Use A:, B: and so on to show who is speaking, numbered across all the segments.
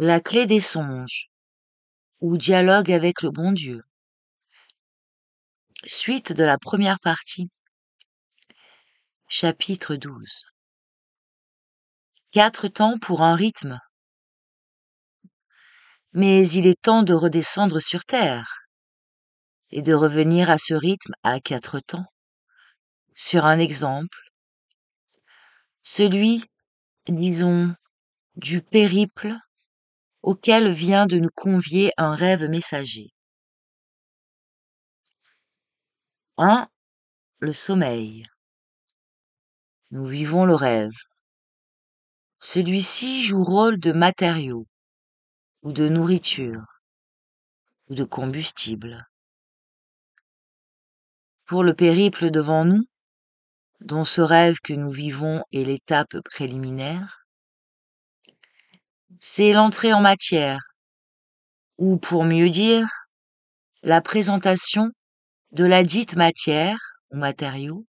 A: La clé des songes, ou dialogue avec le bon Dieu. Suite de la première partie. Chapitre 12. 4 temps pour un rythme. Mais il est temps de redescendre sur terre et de revenir à ce rythme à 4 temps. Sur un exemple, celui, disons, du périple auquel vient de nous convier un rêve messager. 1. Le sommeil. Nous vivons le rêve. Celui-ci joue rôle de matériau, ou de nourriture, ou de combustible. Pour le périple devant nous, dont ce rêve que nous vivons est l'étape préliminaire, c'est l'entrée en matière, ou pour mieux dire, la présentation de la dite matière, ou matériau,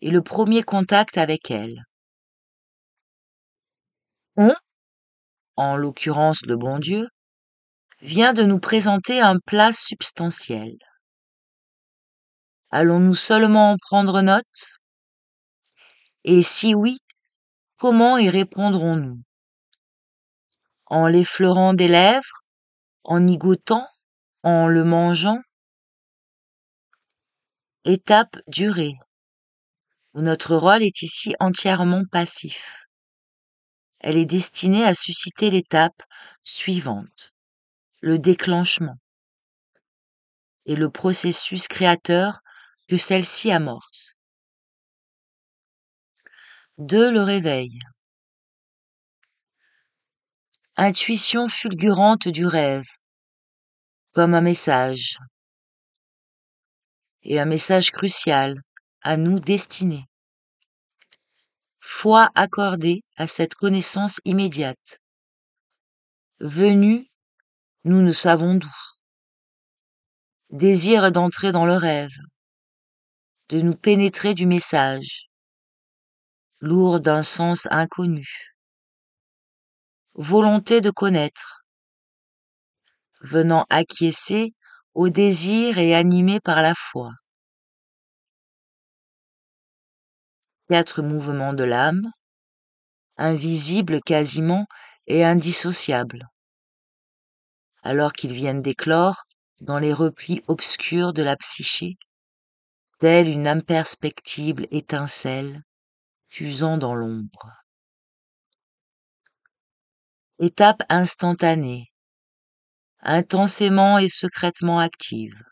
A: et le premier contact avec elle. On, en l'occurrence le bon Dieu, vient de nous présenter un plat substantiel. Allons-nous seulement en prendre note? Et si oui, comment y répondrons-nous? En l'effleurant des lèvres, en y goûtant, en le mangeant? Étape durée, où notre rôle est ici entièrement passif. Elle est destinée à susciter l'étape suivante, le déclenchement, et le processus créateur que celle-ci amorce. 2. Le réveil. Intuition fulgurante du rêve, comme un message, et un message crucial, à nous destiné. Foi accordée à cette connaissance immédiate. Venue, nous ne savons d'où. Désir d'entrer dans le rêve, de nous pénétrer du message, lourd d'un sens inconnu. Volonté de connaître, venant acquiescer au désir et animé par la foi. 4 mouvements de l'âme, invisibles quasiment et indissociables, alors qu'ils viennent d'éclore dans les replis obscurs de la psyché, telle une imperspectible étincelle fusant dans l'ombre. Étape instantanée, intensément et secrètement active,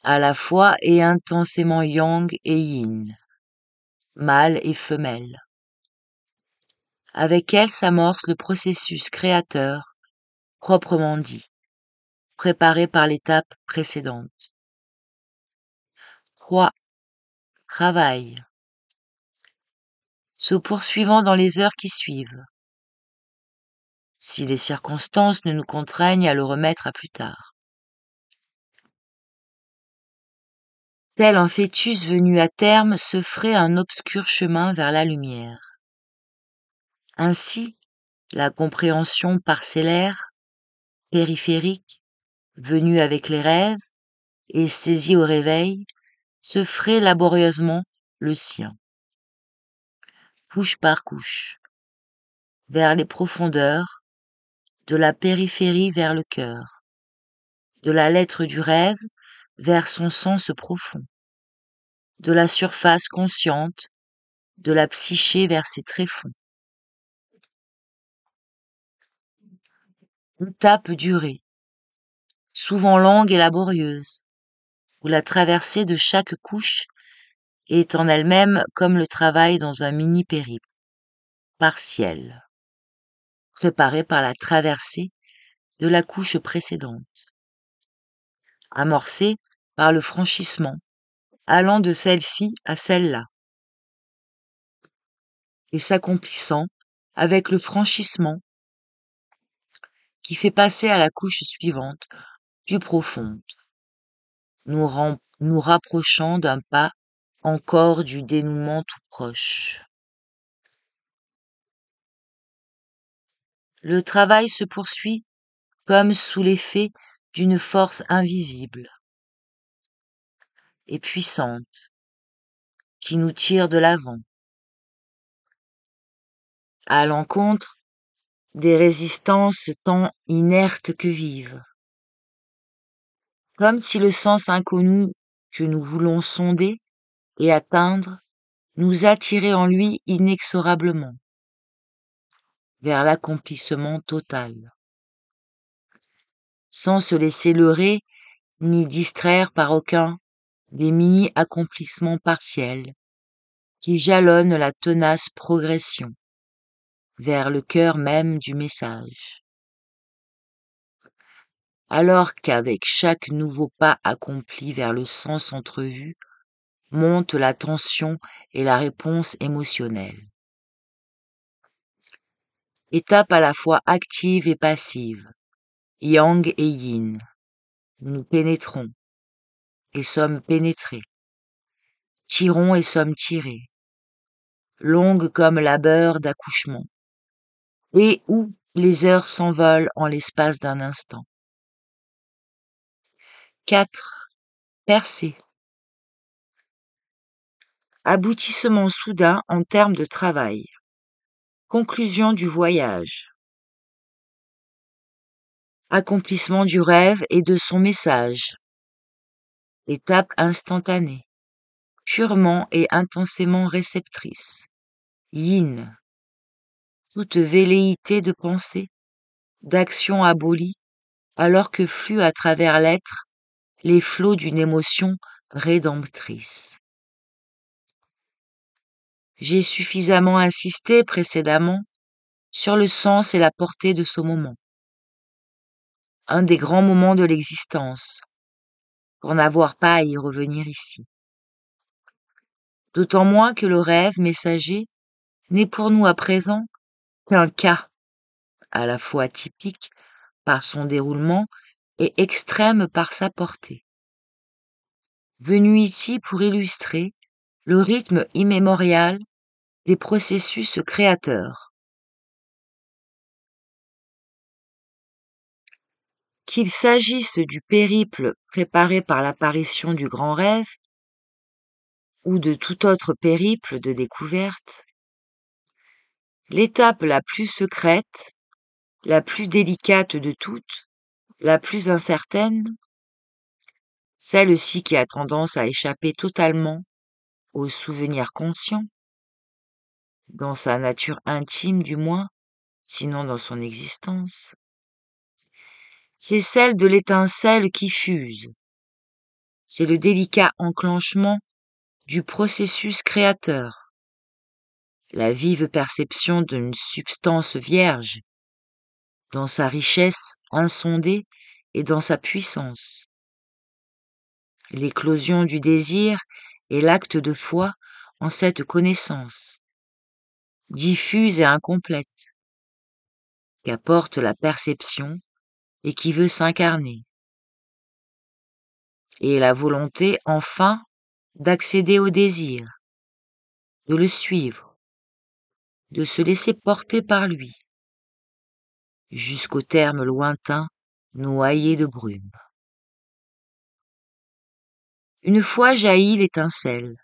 A: à la fois et intensément yang et yin, mâle et femelle. Avec elle s'amorce le processus créateur, proprement dit, préparé par l'étape précédente. 3. Travail. Se poursuivant dans les heures qui suivent, si les circonstances ne nous contraignent à le remettre à plus tard. Tel un fœtus venu à terme se ferait un obscur chemin vers la lumière. Ainsi, la compréhension parcellaire, périphérique, venue avec les rêves et saisie au réveil, se ferait laborieusement le sien. Couche par couche, vers les profondeurs, de la périphérie vers le cœur, de la lettre du rêve vers son sens profond, de la surface consciente, de la psyché vers ses tréfonds. Étape durée, souvent longue et laborieuse, où la traversée de chaque couche est en elle-même comme le travail dans un mini-périple, partiel, préparé par la traversée de la couche précédente, amorcé par le franchissement, allant de celle-ci à celle-là, et s'accomplissant avec le franchissement qui fait passer à la couche suivante, plus profonde, nous rapprochant d'un pas encore du dénouement tout proche. Le travail se poursuit comme sous l'effet d'une force invisible et puissante qui nous tire de l'avant, à l'encontre des résistances tant inertes que vives, comme si le sens inconnu que nous voulons sonder et atteindre nous attirait en lui inexorablement vers l'accomplissement total, sans se laisser leurrer ni distraire par aucun des mini-accomplissements partiels qui jalonnent la tenace progression vers le cœur même du message. Alors qu'avec chaque nouveau pas accompli vers le sens entrevu, monte la tension et la réponse émotionnelle. Étape à la fois active et passive, yang et yin, nous pénétrons et sommes pénétrés, tirons et sommes tirés, longue comme labeur d'accouchement, et où les heures s'envolent en l'espace d'un instant. 4. Percée. Aboutissement soudain en termes de travail. Conclusion du voyage. Accomplissement du rêve et de son message. Étape instantanée, purement et intensément réceptrice. Yin. Toute velléité de pensée, d'action abolie, alors que fluent à travers l'être les flots d'une émotion rédemptrice. J'ai suffisamment insisté précédemment sur le sens et la portée de ce moment. Un des grands moments de l'existence, pour n'avoir pas à y revenir ici. D'autant moins que le rêve messager n'est pour nous à présent qu'un cas, à la fois typique par son déroulement et extrême par sa portée. Venu ici pour illustrer le rythme immémorial des processus créateurs. Qu'il s'agisse du périple préparé par l'apparition du grand rêve, ou de tout autre périple de découverte, l'étape la plus secrète, la plus délicate de toutes, la plus incertaine, celle-ci qui a tendance à échapper totalement au souvenir conscient, dans sa nature intime du moins, sinon dans son existence, c'est celle de l'étincelle qui fuse, c'est le délicat enclenchement du processus créateur, la vive perception d'une substance vierge, dans sa richesse insondée et dans sa puissance. L'éclosion du désir et l'acte de foi en cette connaissance, diffuse et incomplète, qu'apporte la perception et qui veut s'incarner. Et la volonté, enfin, d'accéder au désir, de le suivre, de se laisser porter par lui, jusqu'au terme lointain noyé de brume. Une fois jaillit l'étincelle,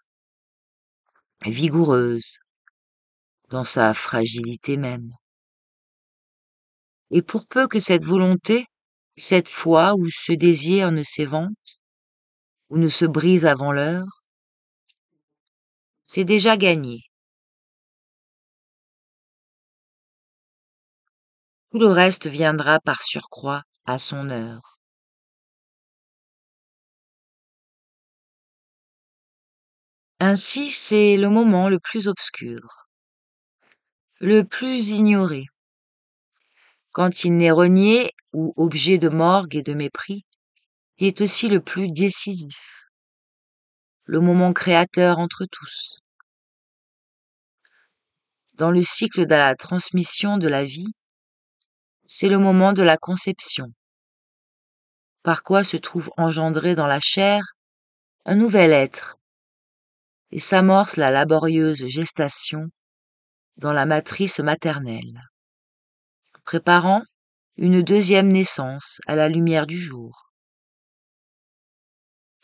A: vigoureuse, dans sa fragilité même. Et pour peu que cette volonté, cette foi ou ce désir ne s'éventent, ou ne se brise avant l'heure, c'est déjà gagné. Tout le reste viendra par surcroît à son heure. Ainsi, c'est le moment le plus obscur, le plus ignoré, quand il n'est renié ou objet de morgue et de mépris, qui est aussi le plus décisif, le moment créateur entre tous. Dans le cycle de la transmission de la vie, c'est le moment de la conception, par quoi se trouve engendré dans la chair un nouvel être, et s'amorce la laborieuse gestation dans la matrice maternelle. préparant une deuxième naissance à la lumière du jour.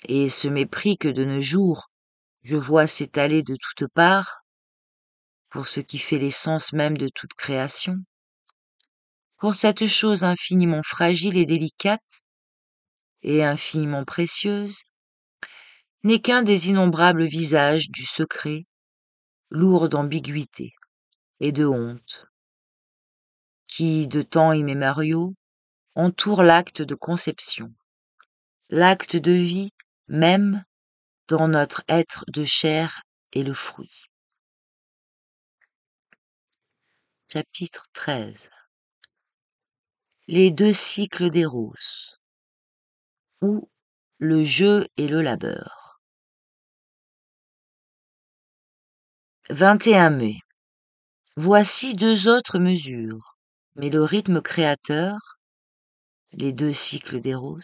A: Et ce mépris que de nos jours je vois s'étaler de toutes parts, pour ce qui fait l'essence même de toute création, pour cette chose infiniment fragile et délicate, et infiniment précieuse, n'est qu'un des innombrables visages du secret, lourd d'ambiguïté et de honte, qui, de temps immémoriaux, entoure l'acte de conception, l'acte de vie même dans notre être de chair et le fruit. Chapitre 13. Les deux cycles d'Éros, ou le jeu et le labeur. 21 mai. Voici deux autres mesures, mais le rythme créateur, les deux cycles d'Éros,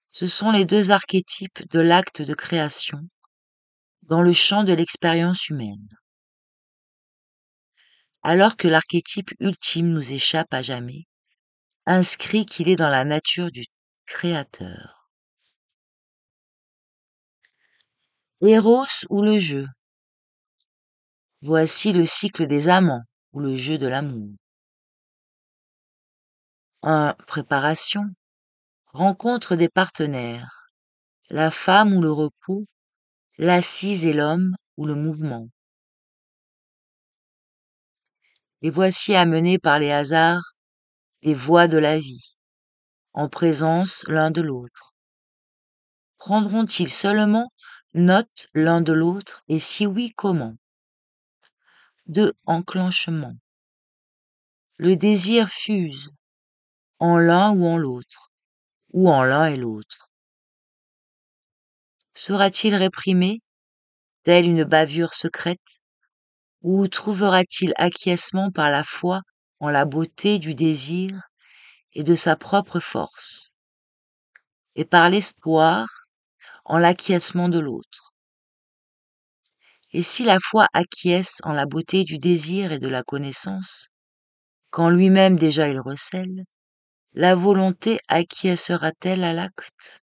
A: ce sont les deux archétypes de l'acte de création dans le champ de l'expérience humaine. Alors que l'archétype ultime nous échappe à jamais, inscrit qu'il est dans la nature du créateur. Éros ou le jeu. Voici le cycle des amants ou le jeu de l'amour. 1. Préparation. Rencontre des partenaires. La femme ou le repos, l'assise et l'homme ou le mouvement. Les voici amenés par les hasards, les voies de la vie, en présence l'un de l'autre. Prendront-ils seulement note l'un de l'autre, et si oui, comment? 2. Enclenchement. Le désir fuse, en l'un ou en l'autre, ou en l'un et l'autre. Sera-t-il réprimé, telle une bavure secrète, ou trouvera-t-il acquiescement par la foi en la beauté du désir et de sa propre force, et par l'espoir en l'acquiescement de l'autre? Et si la foi acquiesce en la beauté du désir et de la connaissance, quand lui-même déjà il recèle, la volonté acquiescera-t-elle à l'acte?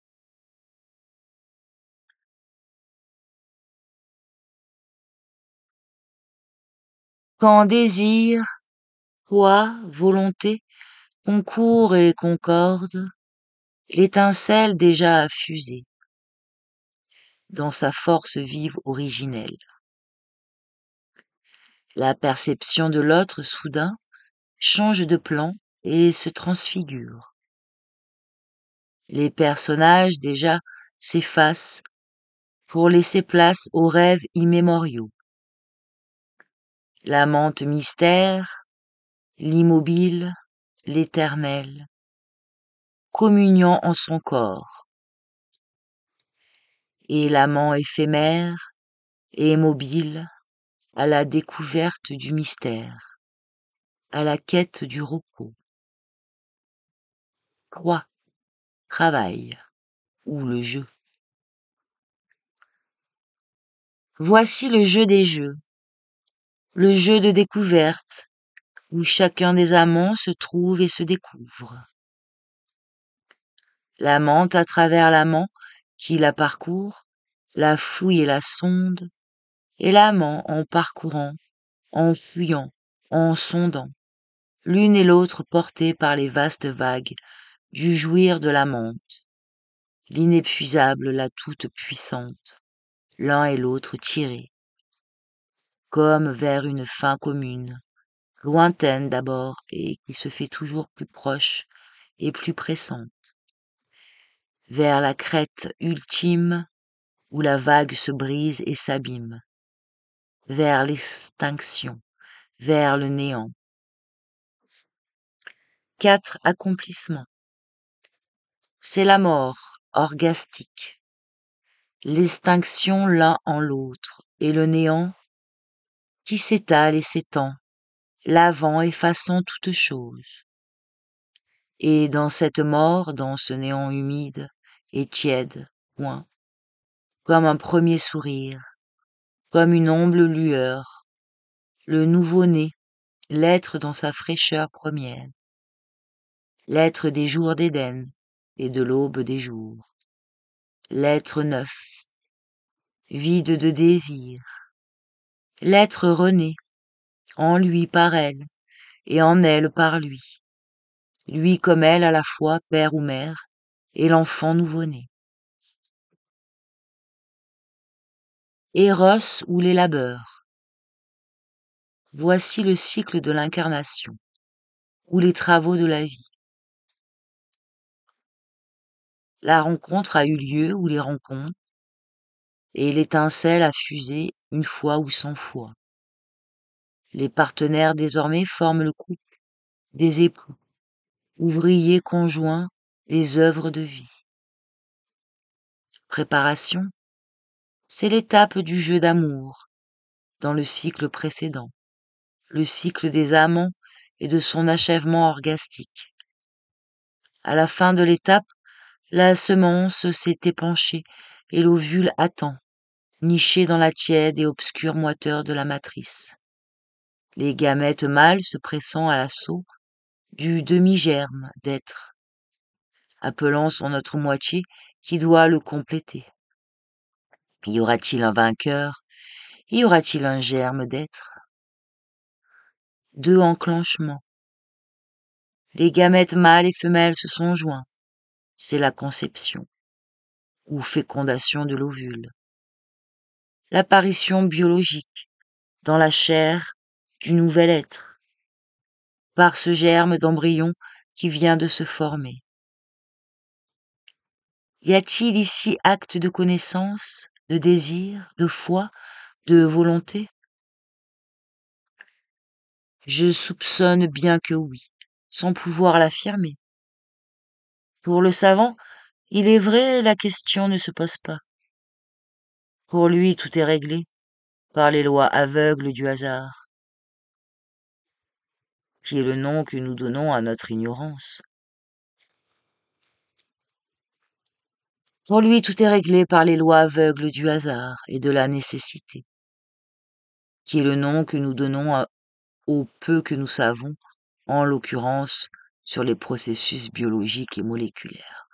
A: Quand désir, foi, volonté concourent et concordent, l'étincelle déjà a fusé dans sa force vive originelle. La perception de l'autre soudain change de plan et se transfigure. Les personnages déjà s'effacent pour laisser place aux rêves immémoriaux. L'amante mystère, l'immobile, l'éternel, communiant en son corps. Et l'amant éphémère et mobile à la découverte du mystère, à la quête du repos. 3. Travail, ou le jeu. Voici le jeu des jeux, le jeu de découverte, où chacun des amants se trouve et se découvre. L'amante à travers l'amant qui la parcourt, la fouille et la sonde, et l'amant en parcourant, en fouillant, en sondant, l'une et l'autre portées par les vastes vagues du jouir de l'amante, l'inépuisable, la toute-puissante, l'un et l'autre tirés, comme vers une fin commune, lointaine d'abord et qui se fait toujours plus proche et plus pressante, vers la crête ultime où la vague se brise et s'abîme, vers l'extinction, vers le néant. 4. Accomplissements. C'est la mort, orgastique, l'extinction l'un en l'autre, et le néant qui s'étale et s'étend, lavant, effaçant toute chose. Et dans cette mort, dans ce néant humide et tiède, point, comme un premier sourire, comme une humble lueur, le nouveau-né l'être dans sa fraîcheur première, l'être des jours d'Éden et de l'aube des jours, l'être neuf, vide de désir, l'être rené, en lui par elle, et en elle par lui, lui comme elle à la fois père ou mère, et l'enfant nouveau-né. Éros ou les labeurs. Voici le cycle de l'incarnation, ou les travaux de la vie. La rencontre a eu lieu ou les rencontres, et l'étincelle a fusé une fois ou 100 fois. Les partenaires désormais forment le couple, des époux, ouvriers conjoints des œuvres de vie. Préparation, c'est l'étape du jeu d'amour, dans le cycle précédent, le cycle des amants et de son achèvement orgastique. À la fin de l'étape, la semence s'est épanchée et l'ovule attend, niché dans la tiède et obscure moiteur de la matrice. Les gamètes mâles se pressant à l'assaut du demi-germe d'être, appelant son autre moitié qui doit le compléter. Y aura-t-il un vainqueur? Y aura-t-il un germe d'être? 2 enclenchements. Les gamètes mâles et femelles se sont joints. C'est la conception, ou fécondation de l'ovule. L'apparition biologique, dans la chair, du nouvel être, par ce germe d'embryon qui vient de se former. Y a-t-il ici acte de connaissance, de désir, de foi, de volonté? Je soupçonne bien que oui, sans pouvoir l'affirmer. Pour le savant, il est vrai, la question ne se pose pas. Pour lui, tout est réglé par les lois aveugles du hasard, qui est le nom que nous donnons à notre ignorance. Pour lui, tout est réglé par les lois aveugles du hasard et de la nécessité, qui est le nom que nous donnons au peu que nous savons, en l'occurrence sur les processus biologiques et moléculaires.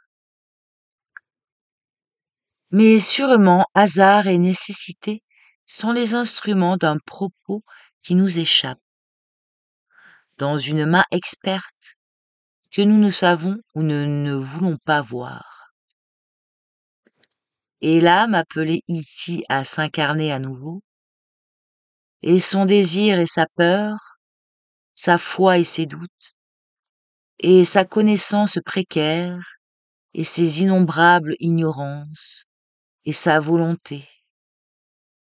A: Mais sûrement, hasard et nécessité sont les instruments d'un propos qui nous échappe, dans une main experte que nous ne savons ou ne voulons pas voir. Et l'âme appelée ici à s'incarner à nouveau, et son désir et sa peur, sa foi et ses doutes, et sa connaissance précaire, et ses innombrables ignorances, et sa volonté,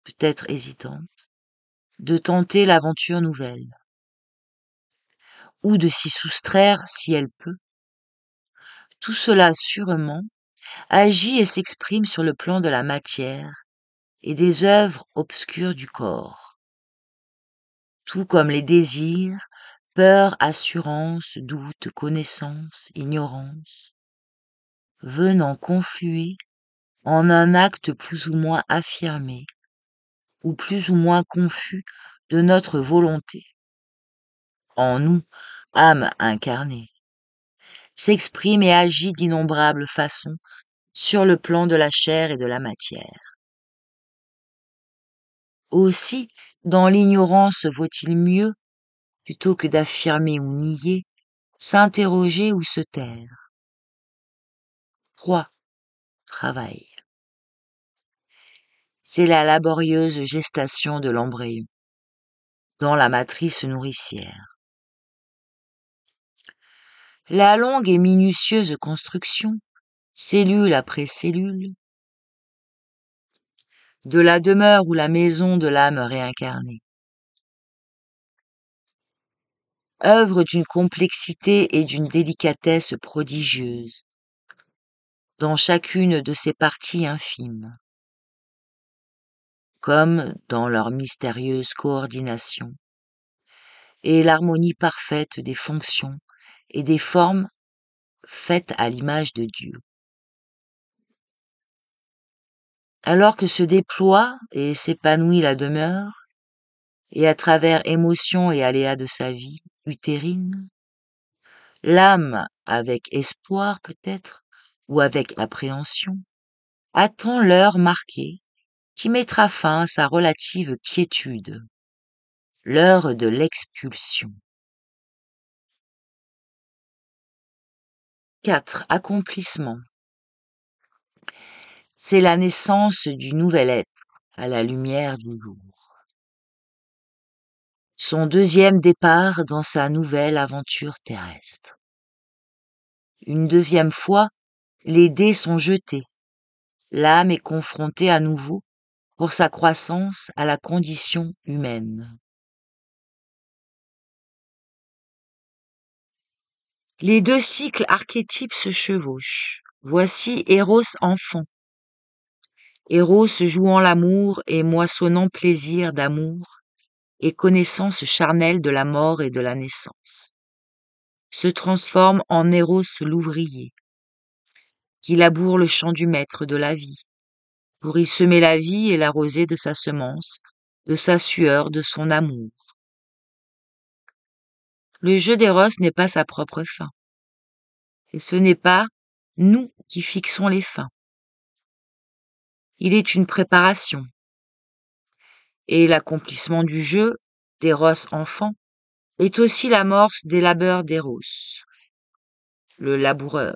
A: peut-être hésitante, de tenter l'aventure nouvelle, ou de s'y soustraire si elle peut. Tout cela, sûrement, agit et s'exprime sur le plan de la matière et des œuvres obscures du corps, tout comme les désirs, peur, assurance, doute, connaissance, ignorance, venant confluer en un acte plus ou moins affirmé, ou plus ou moins confus de notre volonté, en nous, âme incarnée, s'exprime et agit d'innombrables façons sur le plan de la chair et de la matière. Aussi, dans l'ignorance vaut-il mieux, plutôt que d'affirmer ou nier, s'interroger ou se taire. 3. Travail. C'est la laborieuse gestation de l'embryon, dans la matrice nourricière. La longue et minutieuse construction, cellule après cellule, de la demeure ou la maison de l'âme réincarnée, œuvre d'une complexité et d'une délicatesse prodigieuses, dans chacune de ses parties infimes, comme dans leur mystérieuse coordination, et l'harmonie parfaite des fonctions et des formes faites à l'image de Dieu. Alors que se déploie et s'épanouit la demeure, et à travers émotions et aléas de sa vie utérine, l'âme, avec espoir peut-être, ou avec appréhension, attend l'heure marquée qui mettra fin à sa relative quiétude, l'heure de l'expulsion. 4. Accomplissement. C'est la naissance du nouvel être à la lumière du jour. Son deuxième départ dans sa nouvelle aventure terrestre. Une deuxième fois, les dés sont jetés. L'âme est confrontée à nouveau pour sa croissance à la condition humaine. Les deux cycles archétypes se chevauchent. Voici Eros enfant. Eros jouant l'amour et moissonnant plaisir d'amour et connaissance charnelle de la mort et de la naissance, se transforme en Eros l'ouvrier, qui laboure le champ du maître de la vie, pour y semer la vie et l'arroser de sa semence, de sa sueur, de son amour. Le jeu d'Eros n'est pas sa propre fin, et ce n'est pas nous qui fixons les fins. Il est une préparation, et l'accomplissement du jeu d'Eros enfant est aussi l'amorce des labeurs d'Eros, le laboureur.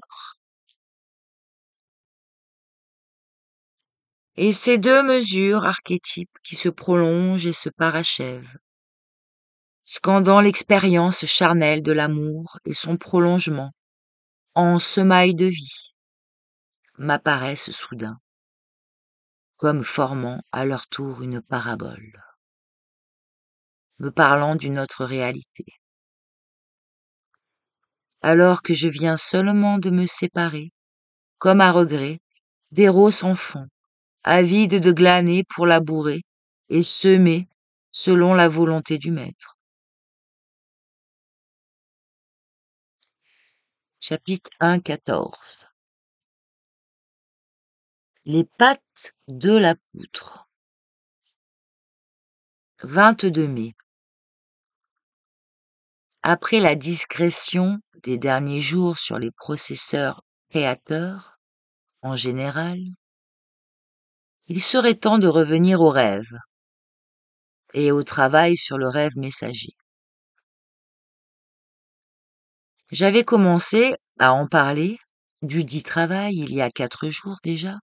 A: Et ces deux mesures archétypes qui se prolongent et se parachèvent, scandant l'expérience charnelle de l'amour et son prolongement, en semaille de vie, m'apparaissent soudain, comme formant à leur tour une parabole, me parlant d'une autre réalité. Alors que je viens seulement de me séparer, comme à regret, d'Eros enfant, avide de glaner pour labourer et semer selon la volonté du maître. Chapitre 1.14. Les pattes de la poutre. 22 mai. Après la discrétion des derniers jours sur les processeurs créateurs, en général, il serait temps de revenir au rêve et au travail sur le rêve messager. J'avais commencé à en parler du dit travail il y a 4 jours déjà,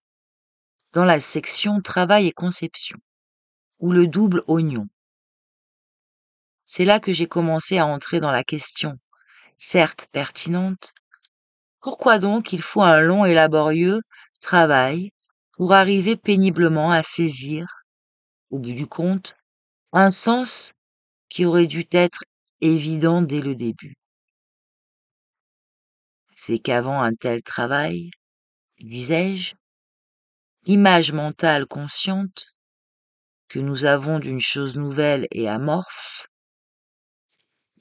A: dans la section Travail et conception, ou le double oignon. C'est là que j'ai commencé à entrer dans la question, certes pertinente, pourquoi donc il faut un long et laborieux travail pour arriver péniblement à saisir, au bout du compte, un sens qui aurait dû être évident dès le début. C'est qu'avant un tel travail, disais-je, l'image mentale consciente que nous avons d'une chose nouvelle et amorphe,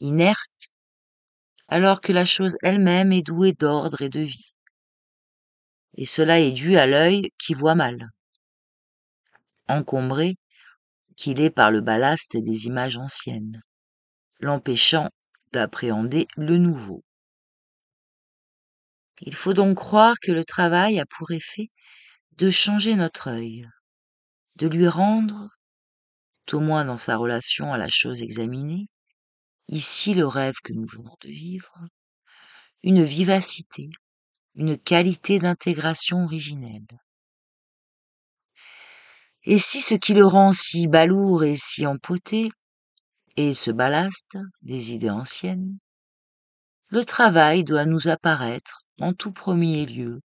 A: inerte, alors que la chose elle-même est douée d'ordre et de vie. Et cela est dû à l'œil qui voit mal, encombré qu'il est par le ballast des images anciennes, l'empêchant d'appréhender le nouveau. Il faut donc croire que le travail a pour effet de changer notre œil, de lui rendre, tout au moins dans sa relation à la chose examinée, ici le rêve que nous venons de vivre, une vivacité, une qualité d'intégration originelle. Et si ce qui le rend si balourd et si empoté est ce ballast des idées anciennes, le travail doit nous apparaître, en tout premier lieu,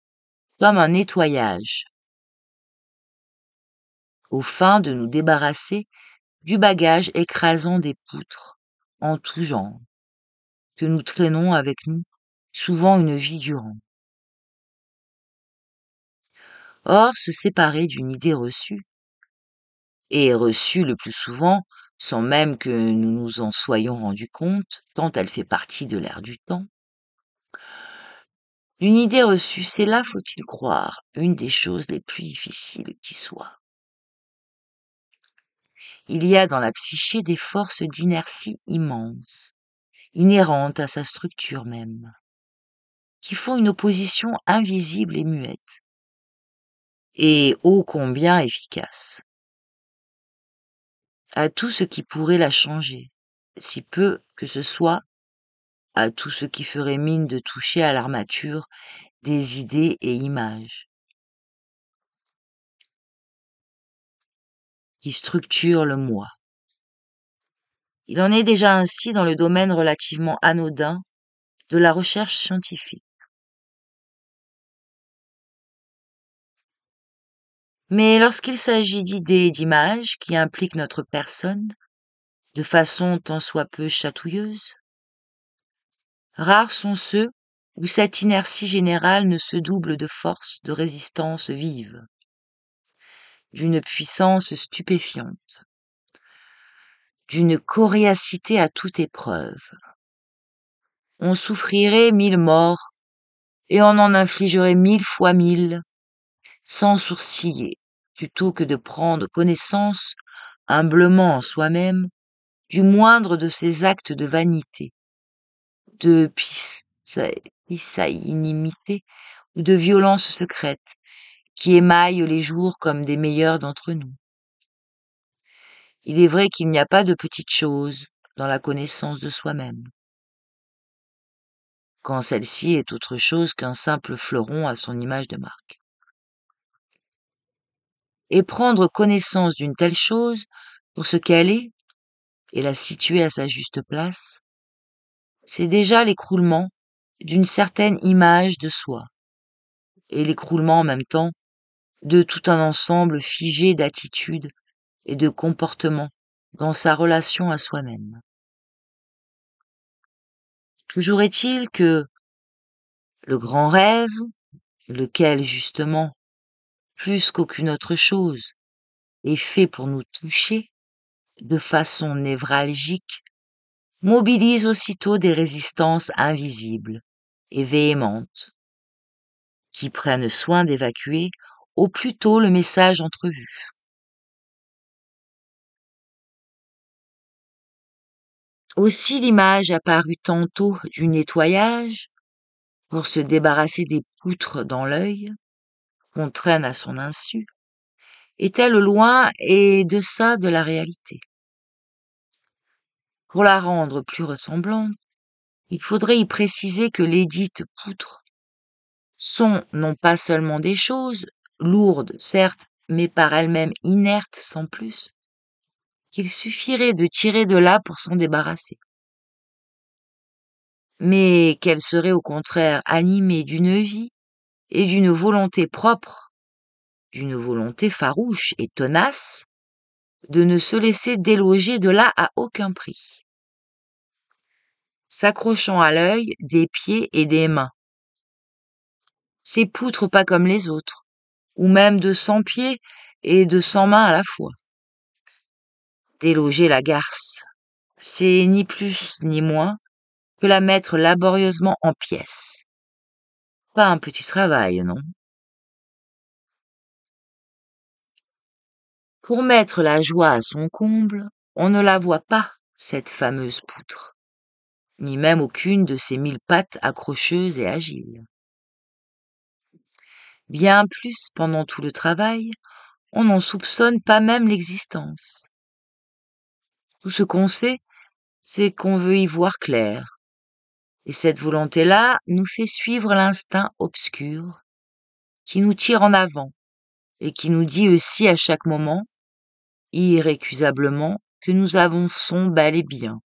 A: comme un nettoyage, aux fins de nous débarrasser du bagage écrasant des poutres, en tout genre, que nous traînons avec nous, souvent une vie durant. Or, se séparer d'une idée reçue, et reçue le plus souvent, sans même que nous nous en soyons rendus compte, tant elle fait partie de l'air du temps, d'une idée reçue, c'est là, faut-il croire, une des choses les plus difficiles qui soient. il y a dans la psyché des forces d'inertie immenses, inhérentes à sa structure même, qui font une opposition invisible et muette, et ô combien efficace, à tout ce qui pourrait la changer, si peu que ce soit, à tout ce qui ferait mine de toucher à l'armature des idées et images, qui structurent le moi. Il en est déjà ainsi dans le domaine relativement anodin de la recherche scientifique. Mais lorsqu'il s'agit d'idées et d'images qui impliquent notre personne, de façon tant soit peu chatouilleuse, rares sont ceux où cette inertie générale ne se double de force de résistance vive, d'une puissance stupéfiante, d'une coriacité à toute épreuve. On souffrirait 1000 morts, et on en infligerait 1000 fois 1000, sans sourciller, plutôt que de prendre connaissance, humblement en soi-même, du moindre de ces actes de vanité, de pusillanimité ou de violence secrète, qui émaillent les jours comme des meilleurs d'entre nous. Il est vrai qu'il n'y a pas de petites choses dans la connaissance de soi-même, quand celle-ci est autre chose qu'un simple fleuron à son image de marque. Et prendre connaissance d'une telle chose pour ce qu'elle est, et la situer à sa juste place, c'est déjà l'écroulement d'une certaine image de soi, et l'écroulement en même temps de tout un ensemble figé d'attitudes et de comportements dans sa relation à soi-même. Toujours est-il que le grand rêve, lequel justement, plus qu'aucune autre chose, est fait pour nous toucher de façon névralgique, mobilise aussitôt des résistances invisibles et véhémentes, qui prennent soin d'évacuer au plus tôt le message entrevu. Aussi l'image apparut tantôt du nettoyage, pour se débarrasser des poutres dans l'œil, qu'on traîne à son insu, est-elle loin et deçà de la réalité. Pour la rendre plus ressemblante, il faudrait y préciser que lesdites poutres sont non pas seulement des choses, lourdes certes, mais par elles-mêmes inertes sans plus, qu'il suffirait de tirer de là pour s'en débarrasser. Mais qu'elles seraient au contraire animées d'une vie et d'une volonté propre, d'une volonté farouche et tenace, de ne se laisser déloger de là à aucun prix, s'accrochant à l'œil des pieds et des mains. Ces poutres pas comme les autres, ou même de 100 pieds et de 100 mains à la fois. Déloger la garce, c'est ni plus ni moins que la mettre laborieusement en pièces. Pas un petit travail, non? Pour mettre la joie à son comble, on ne la voit pas, cette fameuse poutre, ni même aucune de ses 1000 pattes accrocheuses et agiles. Bien plus, pendant tout le travail, on n'en soupçonne pas même l'existence. Tout ce qu'on sait, c'est qu'on veut y voir clair, et cette volonté-là nous fait suivre l'instinct obscur, qui nous tire en avant, et qui nous dit aussi à chaque moment, irrécusablement, que nous avançons bel et bien,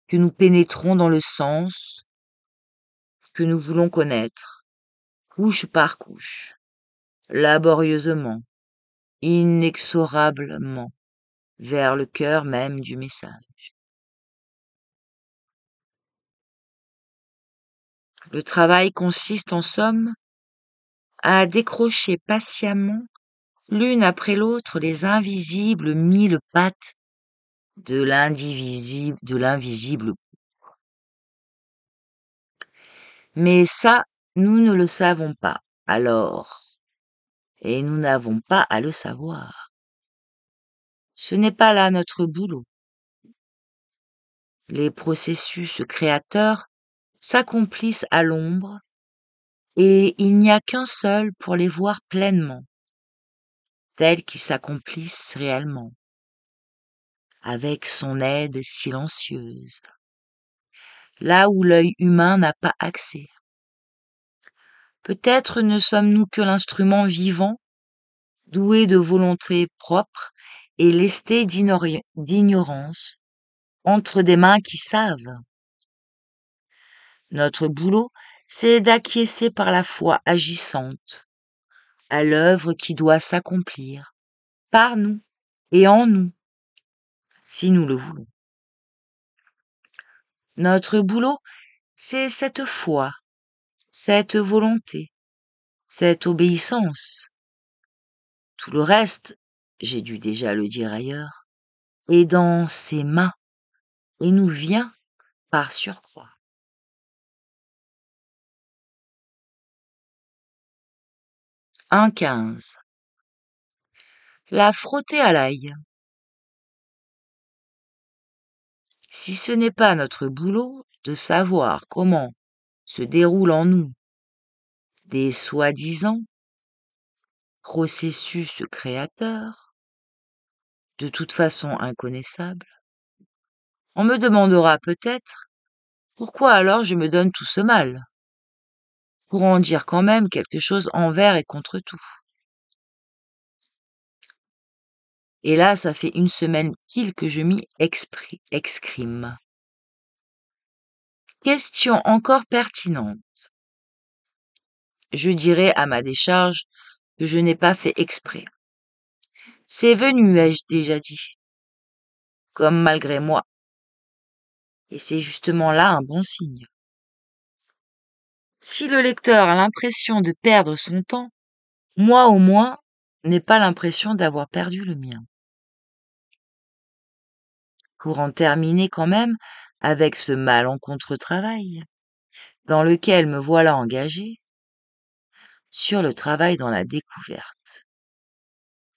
A: que nous pénétrons dans le sens que nous voulons connaître, couche par couche, laborieusement, inexorablement, vers le cœur même du message. Le travail consiste en somme à décrocher patiemment, l'une après l'autre, les invisibles 1000 pattes de l'invisible. Mais ça, nous ne le savons pas, alors, et nous n'avons pas à le savoir. Ce n'est pas là notre boulot. Les processus créateurs s'accomplissent à l'ombre et il n'y a qu'un seul pour les voir pleinement, tels qu'ils s'accomplissent réellement, avec son aide silencieuse, là où l'œil humain n'a pas accès. Peut-être ne sommes-nous que l'instrument vivant, doué de volonté propre et lesté d'ignorance, entre des mains qui savent. Notre boulot, c'est d'acquiescer par la foi agissante à l'œuvre qui doit s'accomplir, par nous et en nous, si nous le voulons. Notre boulot, c'est cette foi, cette volonté, cette obéissance. Tout le reste, j'ai dû déjà le dire ailleurs, est dans ses mains et nous vient par surcroît. 1,15. La frotter à l'ail. Si ce n'est pas notre boulot de savoir comment se déroulent en nous des soi-disant processus créateurs, de toute façon inconnaissables, on me demandera peut-être pourquoi alors je me donne tout ce mal, pour en dire quand même quelque chose envers et contre tout. Et là, ça fait une semaine pile que je m'y exprime. Question encore pertinente. Je dirai à ma décharge que je n'ai pas fait exprès. C'est venu, ai-je déjà dit, comme malgré moi. Et c'est justement là un bon signe. Si le lecteur a l'impression de perdre son temps, moi au moins n'ai pas l'impression d'avoir perdu le mien. Pour en terminer quand même avec ce malencontreux travail, dans lequel me voilà engagé, sur le travail dans la découverte.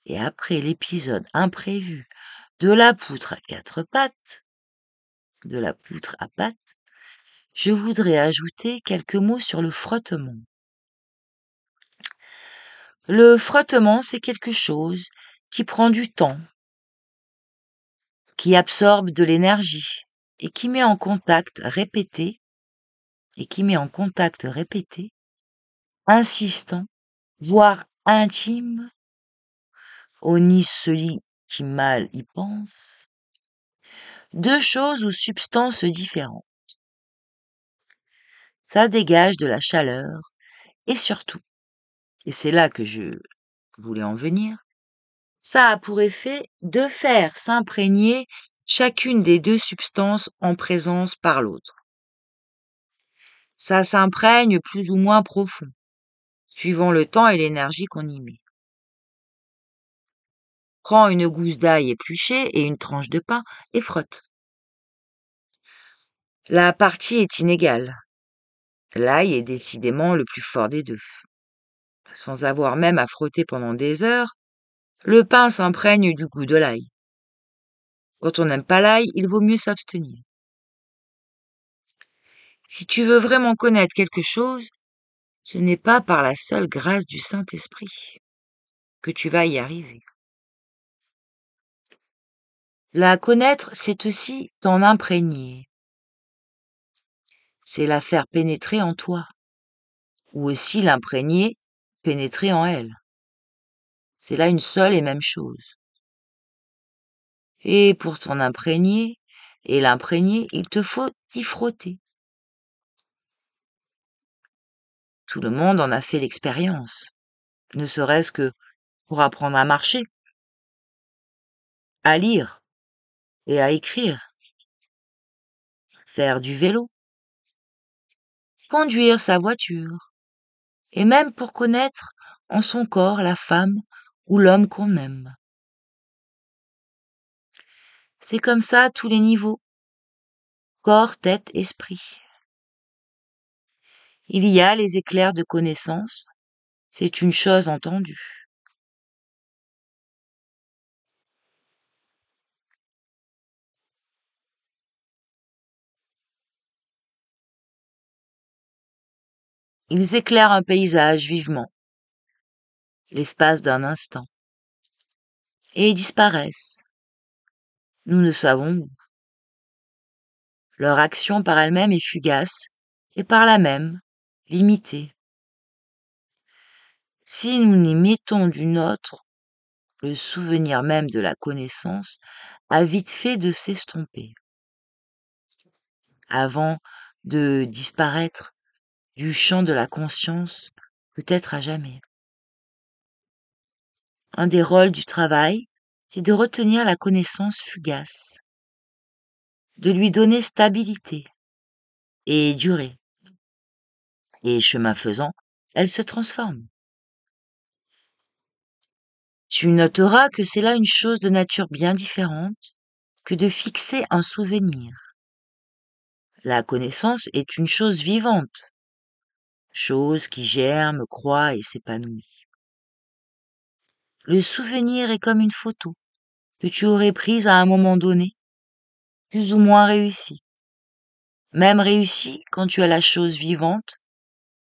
A: Et après l'épisode imprévu de la poutre à quatre pattes, de la poutre à pattes, je voudrais ajouter quelques mots sur le frottement. Le frottement, c'est quelque chose qui prend du temps, qui absorbe de l'énergie et qui met en contact répété, insistant, voire intime, honni celui qui mal y pense, deux choses ou substances différentes. Ça dégage de la chaleur et surtout, et c'est là que je voulais en venir, ça a pour effet de faire s'imprégner chacune des deux substances en présence par l'autre. Ça s'imprègne plus ou moins profond, suivant le temps et l'énergie qu'on y met. Prends une gousse d'ail épluchée et une tranche de pain et frotte. La partie est inégale. L'ail est décidément le plus fort des deux. Sans avoir même à frotter pendant des heures, le pain s'imprègne du goût de l'ail. Quand on n'aime pas l'ail, il vaut mieux s'abstenir. Si tu veux vraiment connaître quelque chose, ce n'est pas par la seule grâce du Saint-Esprit que tu vas y arriver. La connaître, c'est aussi t'en imprégner. C'est la faire pénétrer en toi, ou aussi l'imprégner, pénétrer en elle. C'est là une seule et même chose. Et pour t'en imprégner et l'imprégner, il te faut t'y frotter. Tout le monde en a fait l'expérience, ne serait-ce que pour apprendre à marcher, à lire et à écrire, faire du vélo, conduire sa voiture, et même pour connaître en son corps la femme ou l'homme qu'on aime. C'est comme ça à tous les niveaux, corps, tête, esprit. Il y a les éclairs de connaissance, c'est une chose entendue. Ils éclairent un paysage vivement, l'espace d'un instant, et disparaissent. Nous ne savons où. Leur action par elle-même est fugace, et par là même, limitée. Si nous n'y mettons d'une autre, le souvenir même de la connaissance a vite fait de s'estomper, avant de disparaître du champ de la conscience, peut-être à jamais. Un des rôles du travail, c'est de retenir la connaissance fugace, de lui donner stabilité et durée. Et chemin faisant, elle se transforme. Tu noteras que c'est là une chose de nature bien différente que de fixer un souvenir. La connaissance est une chose vivante, chose qui germe, croît et s'épanouit. Le souvenir est comme une photo que tu aurais prise à un moment donné, plus ou moins réussie. Même réussie, quand tu as la chose vivante,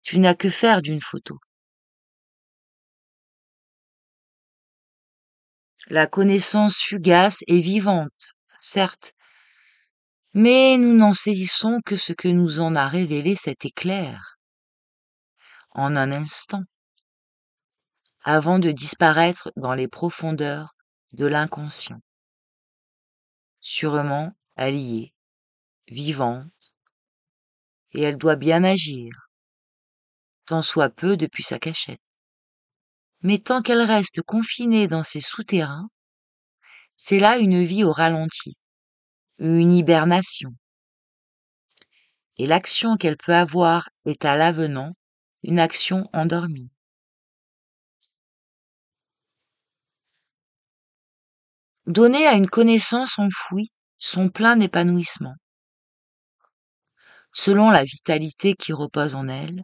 A: tu n'as que faire d'une photo. La connaissance fugace est vivante, certes, mais nous n'en saisissons que ce que nous en a révélé cet éclair, en un instant, avant de disparaître dans les profondeurs de l'inconscient. Sûrement, elle y est, vivante, et elle doit bien agir, tant soit peu depuis sa cachette. Mais tant qu'elle reste confinée dans ses souterrains, c'est là une vie au ralenti, une hibernation. Et l'action qu'elle peut avoir est à l'avenant une action endormie. Donner à une connaissance enfouie son plein épanouissement, selon la vitalité qui repose en elle,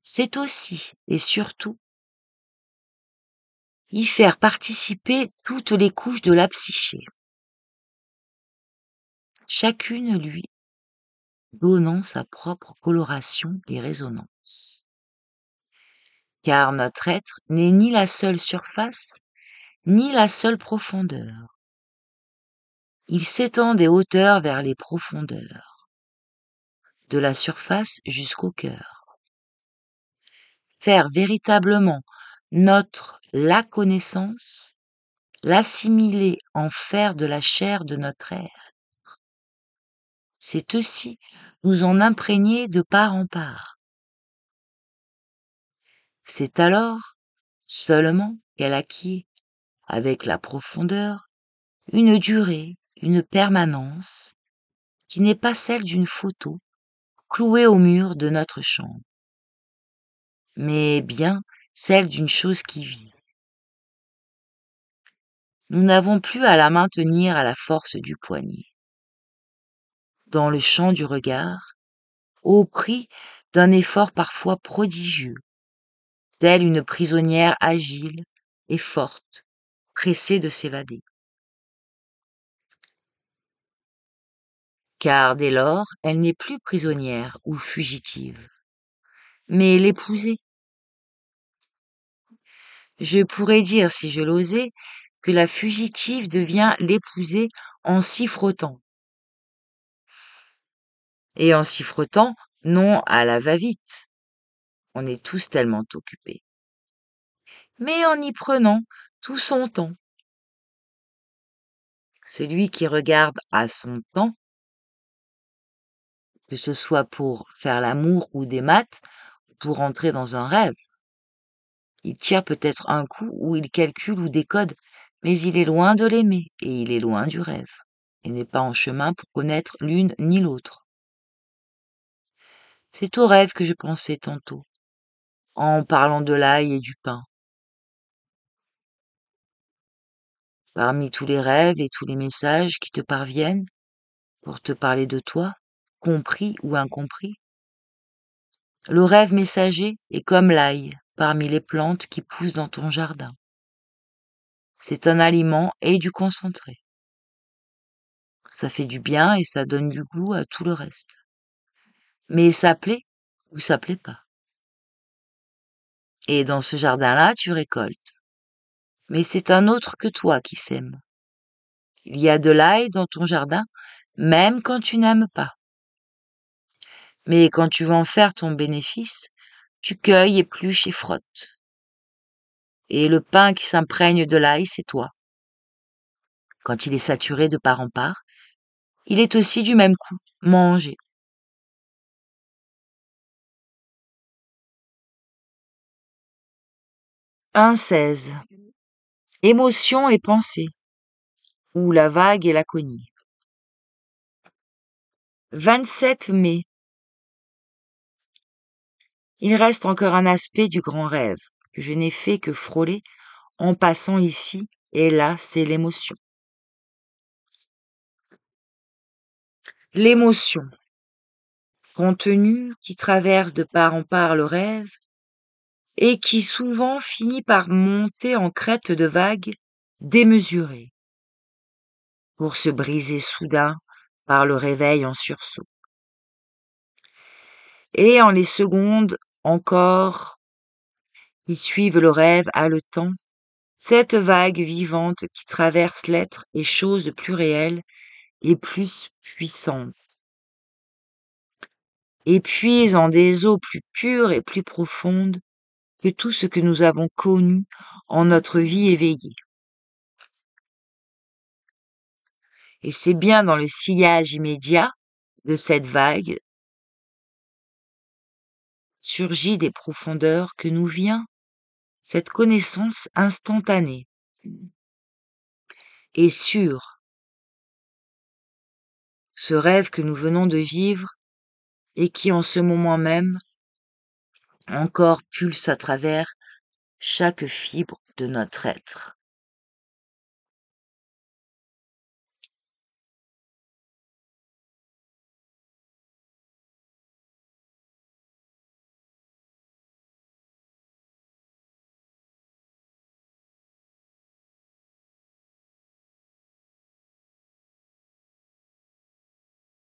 A: c'est aussi et surtout y faire participer toutes les couches de la psyché, chacune lui donnant sa propre coloration et résonance. Car notre être n'est ni la seule surface, ni la seule profondeur. Il s'étend des hauteurs vers les profondeurs, de la surface jusqu'au cœur. Faire véritablement notre la connaissance, l'assimiler en faire de la chair de notre être, c'est aussi nous en imprégner de part en part. C'est alors seulement qu'elle acquiert, avec la profondeur, une durée, une permanence, qui n'est pas celle d'une photo clouée au mur de notre chambre, mais bien celle d'une chose qui vit. Nous n'avons plus à la maintenir à la force du poignet. Dans le champ du regard, au prix d'un effort parfois prodigieux, telle une prisonnière agile et forte, pressée de s'évader. Car dès lors, elle n'est plus prisonnière ou fugitive, mais l'épousée. Je pourrais dire, si je l'osais, que la fugitive devient l'épousée en s'y frottant. Et en s'y frottant, non à la va-vite. On est tous tellement occupés. Mais en y prenant tout son temps. Celui qui regarde à son temps, que ce soit pour faire l'amour ou des maths, ou pour entrer dans un rêve. Il tire peut-être un coup ou il calcule ou décode, mais il est loin de l'aimer et il est loin du rêve, et n'est pas en chemin pour connaître l'une ni l'autre. C'est au rêve que je pensais tantôt, en parlant de l'ail et du pain. Parmi tous les rêves et tous les messages qui te parviennent pour te parler de toi, compris ou incompris, le rêve messager est comme l'ail parmi les plantes qui poussent dans ton jardin. C'est un aliment et du concentré. Ça fait du bien et ça donne du goût à tout le reste. Mais ça plaît ou ça plaît pas. Et dans ce jardin-là, tu récoltes. Mais c'est un autre que toi qui sème. Il y a de l'ail dans ton jardin, même quand tu n'aimes pas. Mais quand tu veux en faire ton bénéfice, tu cueilles, épluches et frottes. Et le pain qui s'imprègne de l'ail, c'est toi. Quand il est saturé de part en part, il est aussi du même coup mangé. Un 16. Émotion et pensée, ou la vague et la cognée. 27 mai. Il reste encore un aspect du grand rêve que je n'ai fait que frôler en passant ici et là, c'est l'émotion. L'émotion, contenue qui traverse de part en part le rêve et qui souvent finit par monter en crête de vagues démesurées pour se briser soudain par le réveil en sursaut. Et en les secondes encore qui suivent le rêve haletant, cette vague vivante qui traverse l'être et chose plus réelle et plus puissante, et puise en des eaux plus pures et plus profondes que tout ce que nous avons connu en notre vie éveillée. Et c'est bien dans le sillage immédiat de cette vague surgit des profondeurs que nous vient cette connaissance instantanée et sûre, ce rêve que nous venons de vivre et qui en ce moment même encore pulse à travers chaque fibre de notre être.